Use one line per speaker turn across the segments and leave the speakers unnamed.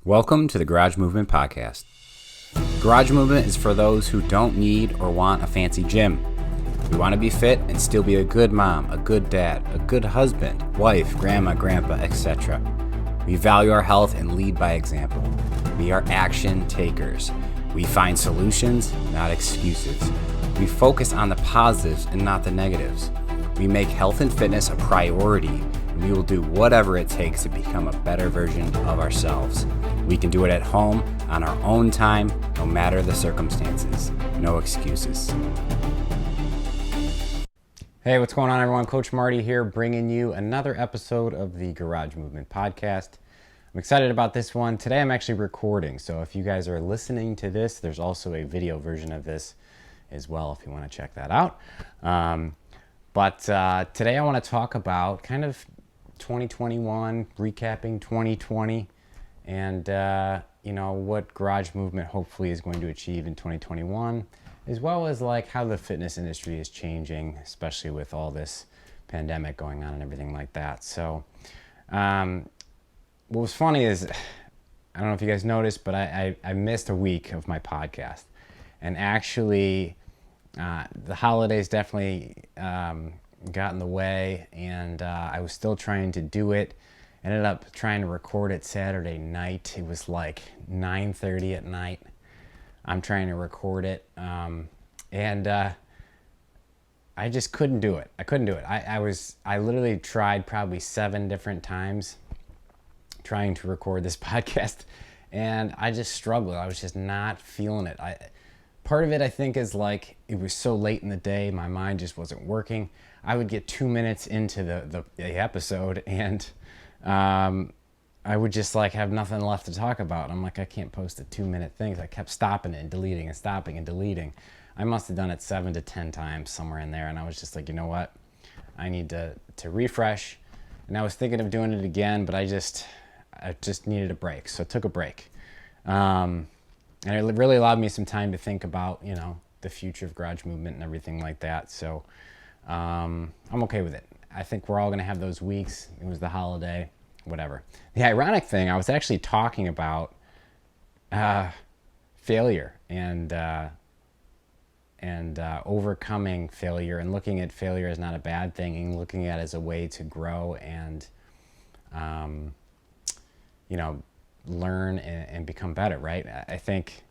Welcome to the Garage Movement Podcast. Garage Movement is for those who don't need or want a fancy gym. We want to be fit and still be a good mom, a good dad, a good husband, wife, grandma, grandpa, etc. We value our health and lead by example. We are action takers. We find solutions, not excuses. We focus on the positives and not the negatives. We make health and fitness a priority, and we will do whatever it takes to become a better version of ourselves. We can do it at home, on our own time, no matter the circumstances. No excuses. Hey, what's going on, everyone? Coach Marty here, bringing you another episode of the Garage Movement Podcast. I'm excited about this one. Today I'm actually recording, so if you guys are listening to this, there's also a video version of this as well if you want to check that out. But today I want to talk about kind of 2021, recapping 2020, and what Garage Movement hopefully is going to achieve in 2021, as well as like how the fitness industry is changing, especially with all this pandemic going on and everything like that. So what was funny is, I don't know if you guys noticed, but I missed a week of my podcast. And actually, the holidays definitely got in the way, and I was still trying to do it. Ended up trying to record it Saturday night. It was like 9:30 at night. I'm trying to record it, and I just couldn't do it. I couldn't do it. I literally tried probably 7 different times trying to record this podcast, and I just struggled. I was just not feeling it. Part of it, I think, is like it was so late in the day, my mind just wasn't working. I would get 2 minutes into the episode, and I would just like have nothing left to talk about. I'm like, I can't post a 2-minute thing. I kept stopping it and deleting and stopping and deleting. I must have done it 7 to 10 times, somewhere in there, and I was just like, you know what? I need to refresh. And I was thinking of doing it again, but I just needed a break, so I took a break. And it really allowed me some time to think about, the future of Garage Movement and everything like that. So I'm okay with it. I think we're all going to have those weeks. It was the holiday, whatever. The ironic thing, I was actually talking about failure and overcoming failure, and looking at failure as not a bad thing, and looking at it as a way to grow and, learn and become better, right? I think,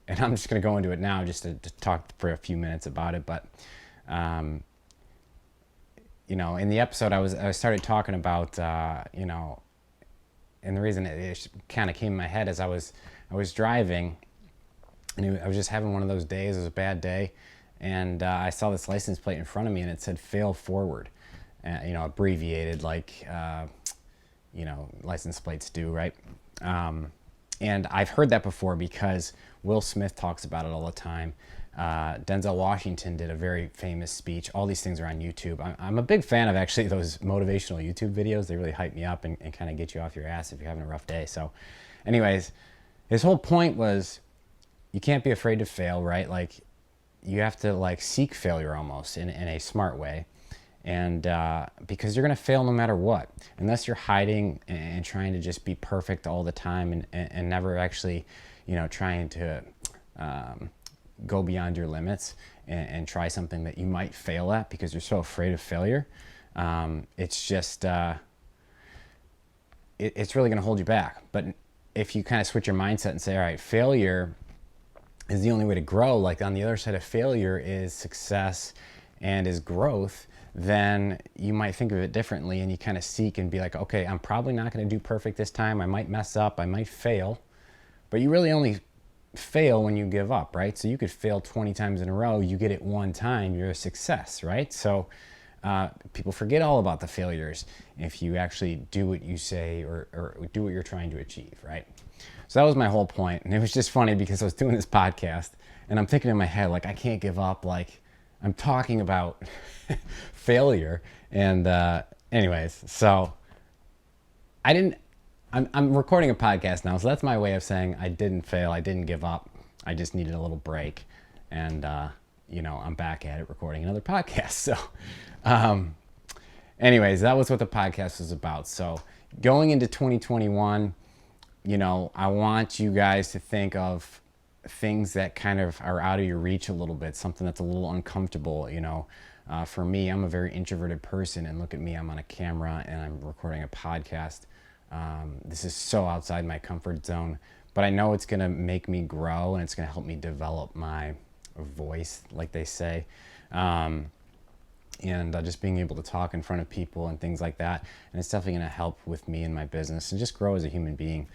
and I'm just going to go into it now just to talk for a few minutes about it, but, in the episode I started talking about, and the reason it kind of came in my head is I was driving, and I was just having one of those days. It was a bad day, and I saw this license plate in front of me, and it said "fail forward," abbreviated like license plates do, right? And I've heard that before because Will Smith talks about it all the time. Denzel Washington did a very famous speech. All these things are on YouTube. I'm a big fan of actually those motivational YouTube videos. They really hype me up and kind of get you off your ass if you're having a rough day. So anyways, his whole point was you can't be afraid to fail, right? Like you have to like seek failure almost in a smart way. And because you're going to fail no matter what, unless you're hiding and trying to just be perfect all the time and never actually, trying to go beyond your limits and try something that you might fail at because you're so afraid of failure. It's just, it's really going to hold you back. But if you kind of switch your mindset and say, all right, failure is the only way to grow, like on the other side of failure is success and is growth, then you might think of it differently, and you kind of seek and be like, okay, I'm probably not going to do perfect this time. I might mess up. I might fail. But you really only fail when you give up, right? So you could fail 20 times in a row. You get it one time, you're a success, right? So people forget all about the failures if you actually do what you say or do what you're trying to achieve, right? So that was my whole point. And it was just funny because I was doing this podcast and I'm thinking in my head, like, I can't give up. Like, I'm talking about failure. And anyways, so I'm recording a podcast now. So that's my way of saying I didn't fail. I didn't give up. I just needed a little break. And, I'm back at it recording another podcast. So anyways, that was what the podcast was about. So going into 2021, I want you guys to think of things that kind of are out of your reach a little bit, something that's a little uncomfortable. For me, I'm a very introverted person, and look at me, I'm on a camera and I'm recording a podcast. This is so outside my comfort zone, but I know it's going to make me grow and it's going to help me develop my voice, like they say. And just being able to talk in front of people and things like that. And it's definitely going to help with me and my business and just grow as a human being,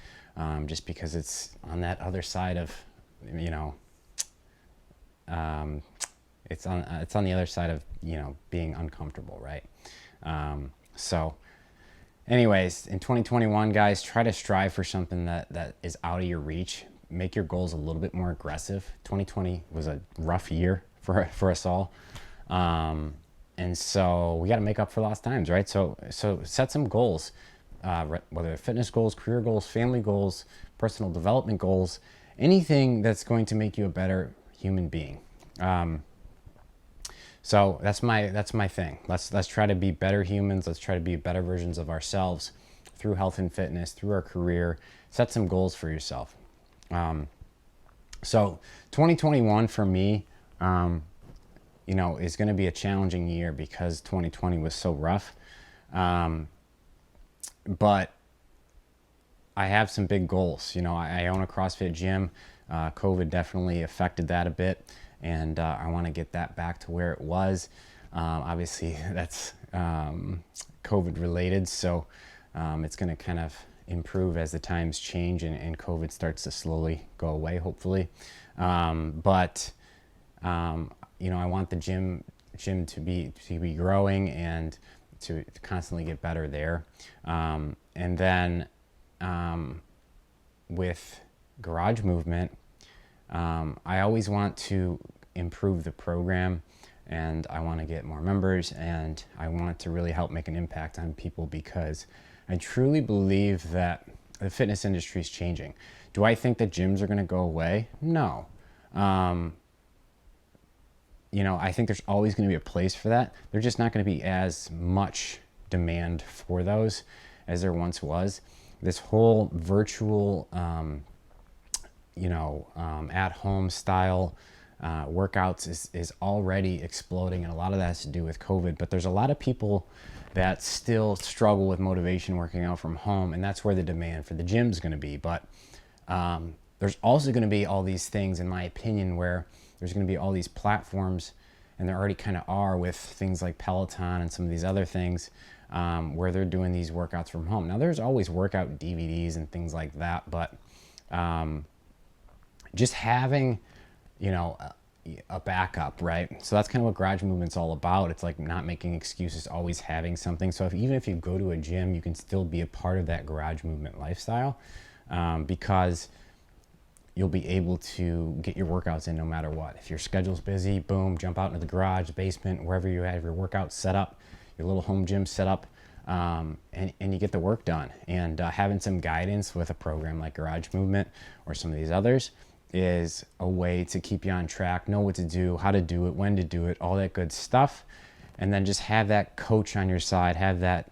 just because it's on that other side of, it's on the other side of, being uncomfortable, right? So anyways, in 2021, guys, try to strive for something that is out of your reach. Make your goals a little bit more aggressive. 2020 was a rough year for us all. And so we got to make up for lost times, right? So set some goals, whether they're fitness goals, career goals, family goals, personal development goals, anything that's going to make you a better human being. So that's my thing. Let's try to be better humans. Let's try to be better versions of ourselves through health and fitness, through our career. Set some goals for yourself. So 2021 for me, is going to be a challenging year because 2020 was so rough. But I have some big goals. I own a CrossFit gym. COVID definitely affected that a bit, and I want to get that back to where it was. Obviously, that's COVID related, so it's going to kind of improve as the times change and COVID starts to slowly go away, hopefully. But I want the gym to be growing and to constantly get better there. And then with Garage Movement, I always want to improve the program, and I want to get more members, and I want to really help make an impact on people because I truly believe that the fitness industry is changing. Do I think that gyms are going to go away? No. I think there's always going to be a place for that. There's just not going to be as much demand for those as there once was. This whole virtual, at-home style workouts is already exploding, and a lot of that has to do with COVID. But there's a lot of people that still struggle with motivation working out from home, and that's where the demand for the gym is going to be. But there's also going to be all these things, in my opinion, where there's going to be all these platforms, and there already kind of are with things like Peloton and some of these other things, where they're doing these workouts from home. Now, there's always workout DVDs and things like that, but just having, a backup, right? So that's kind of what Garage Movement's all about. It's like not making excuses, always having something. So even if you go to a gym, you can still be a part of that Garage Movement lifestyle, because you'll be able to get your workouts in no matter what. If your schedule's busy, boom, jump out into the garage, basement, wherever you have your workout set up, your little home gym set up, and you get the work done. And having some guidance with a program like Garage Movement or some of these others is a way to keep you on track, know what to do, how to do it, when to do it, all that good stuff. And then just have that coach on your side, have that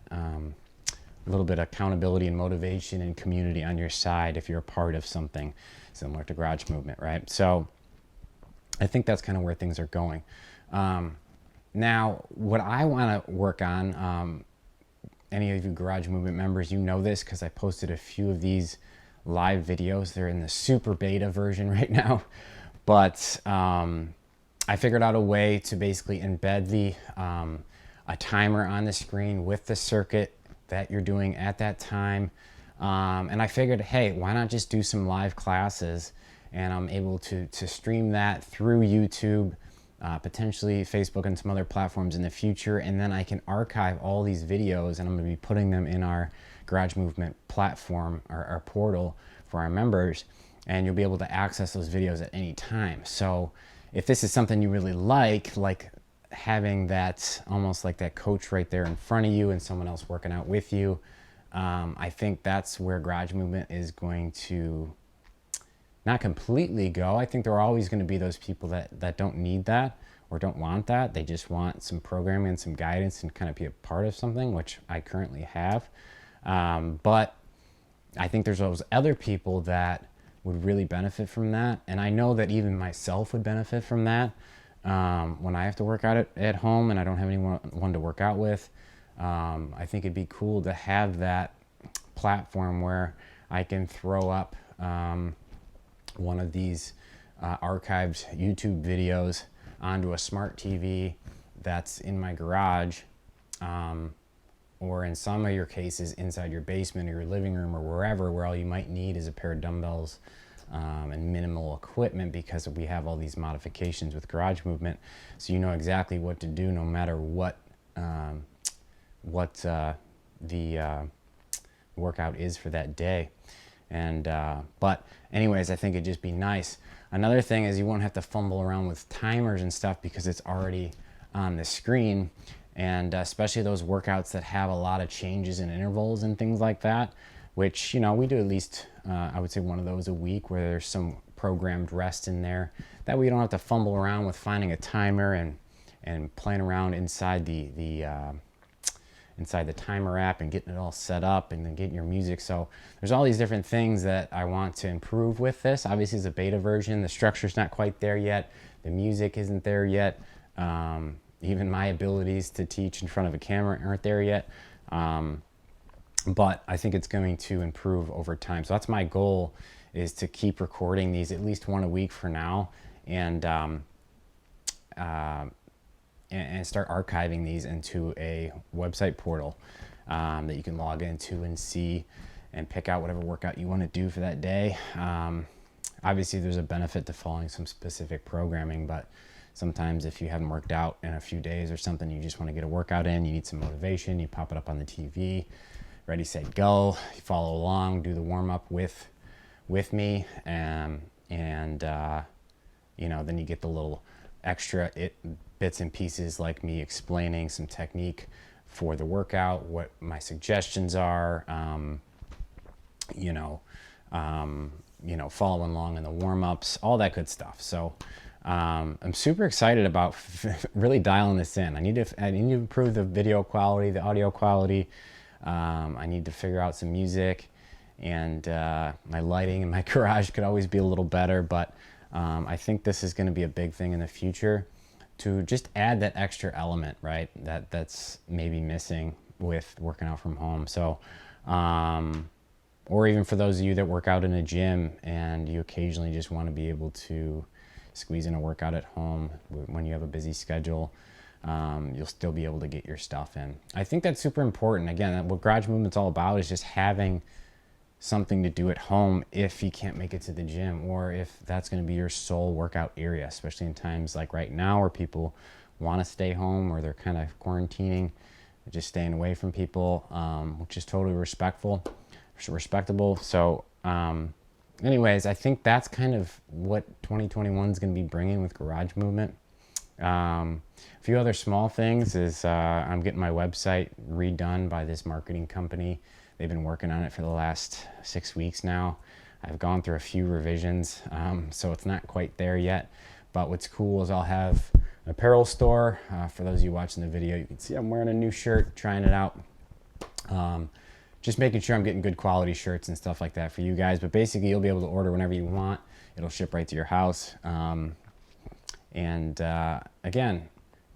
little bit of accountability and motivation and community on your side if you're a part of something similar to Garage Movement, right? So I think that's kind of where things are going. Now, what I want to work on, any of you Garage Movement members, you know this because I posted a few of these live videos. They're in the super beta version right now, but I figured out a way to basically embed a timer on the screen with the circuit that you're doing at that time. And I figured, hey, why not just do some live classes? And I'm able to stream that through YouTube, potentially Facebook and some other platforms in the future. And then I can archive all these videos, and I'm going to be putting them in our Garage Movement platform, our portal for our members. And you'll be able to access those videos at any time. So if this is something you really like having that, almost like that coach right there in front of you and someone else working out with you, I think that's where Garage Movement is going to not completely go. I think there are always going to be those people that don't need that or don't want that. They just want some programming and some guidance and kind of be a part of something, which I currently have. But I think there's those other people that would really benefit from that. And I know that even myself would benefit from that. When I have to work out at home and I don't have anyone to work out with, I think it'd be cool to have that platform where I can throw up one of these archived YouTube videos onto a smart TV that's in my garage, or in some of your cases inside your basement or your living room or wherever, where all you might need is a pair of dumbbells and minimal equipment, because we have all these modifications with Garage Movement, so you know exactly what to do no matter what the workout is for that day. And but anyways, I think it'd just be nice. Another thing is you won't have to fumble around with timers and stuff because it's already on the screen. And especially those workouts that have a lot of changes in intervals and things like that, which, you know, we do at least, I would say, one of those a week where there's some programmed rest in there. That way you don't have to fumble around with finding a timer and playing around inside inside the timer app and getting it all set up and then getting your music. So there's all these different things that I want to improve with this. Obviously it's a beta version. The structure's not quite there yet. The music isn't there yet. Even my abilities to teach in front of a camera aren't there yet. But I think it's going to improve over time. So that's my goal, is to keep recording these at least one a week for now, and start archiving these into a website portal that you can log into and see and pick out whatever workout you want to do for that day. Obviously there's a benefit to following some specific programming, but sometimes if you haven't worked out in a few days or something, you just want to get a workout in, you need some motivation, you pop it up on the TV, ready, set, go, you follow along, do the warm-up with me, and you know, then you get the little extra bits and pieces like me explaining some technique for the workout, what my suggestions are, following along in the warm-ups, all that good stuff. So I'm super excited about really dialing this in. I need to improve the video quality, the audio quality. I need to figure out some music, and my lighting in my garage could always be a little better, but I think this is going to be a big thing in the future, to just add that extra element, right? That's maybe missing with working out from home. So, or even for those of you that work out in a gym and you occasionally just want to be able to squeeze in a workout at home when you have a busy schedule, you'll still be able to get your stuff in. I think that's super important. Again, what Garage Movement's all about is just having something to do at home if you can't make it to the gym, or if that's going to be your sole workout area, especially in times like right now where people want to stay home or they're kind of quarantining, just staying away from people, which is totally respectable. So anyways, I think that's kind of what 2021 is going to be bringing with Garage Movement. A few other small things is I'm getting my website redone by this marketing company. They've been working on it for the last 6 weeks now. I've gone through a few revisions, so it's not quite there yet. But what's cool is I'll have an apparel store. For those of you watching the video, you can see I'm wearing a new shirt, trying it out. Just making sure I'm getting good quality shirts and stuff like that for you guys. But basically, you'll be able to order whenever you want. It'll ship right to your house. Again,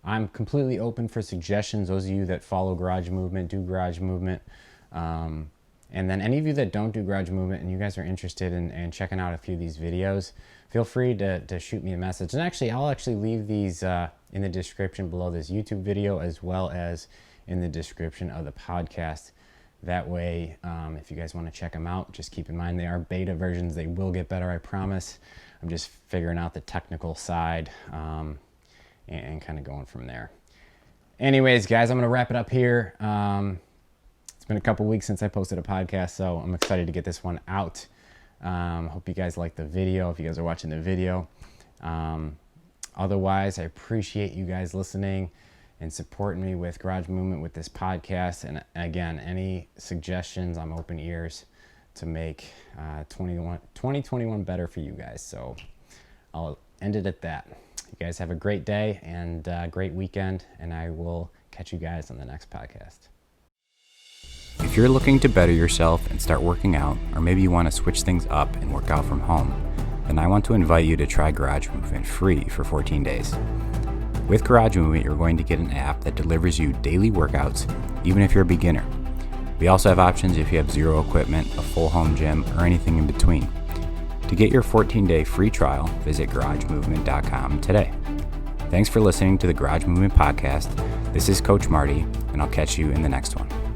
I'm completely open for suggestions. Those of you that follow Garage Movement, do Garage Movement. And then any of you that don't do Garage Movement and you guys are interested in checking out a few of these videos, feel free to shoot me a message. And actually, I'll leave these in the description below this YouTube video, as well as in the description of the podcast. That way, if you guys want to check them out, just keep in mind they are beta versions. They will get better, I promise. I'm just figuring out the technical side and kind of going from there. Anyways, guys, I'm going to wrap it up here. It's been a couple weeks since I posted a podcast, so I'm excited to get this one out. Hope you guys like the video, if you guys are watching the video. Otherwise, I appreciate you guys listening and supporting me with Garage Movement with this podcast. And again, any suggestions, I'm open ears to make 2021 better for you guys. So I'll end it at that. You guys have a great day and great weekend, and I will catch you guys on the next podcast. If you're looking to better yourself and start working out, or maybe you want to switch things up and work out from home, then I want to invite you to try Garage Movement free for 14 days. With Garage Movement, you're going to get an app that delivers you daily workouts, even if you're a beginner. We also have options if you have zero equipment, a full home gym, or anything in between. To get your 14-day free trial, visit garagemovement.com today. Thanks for listening to the Garage Movement Podcast. This is Coach Marty, and I'll catch you in the next one.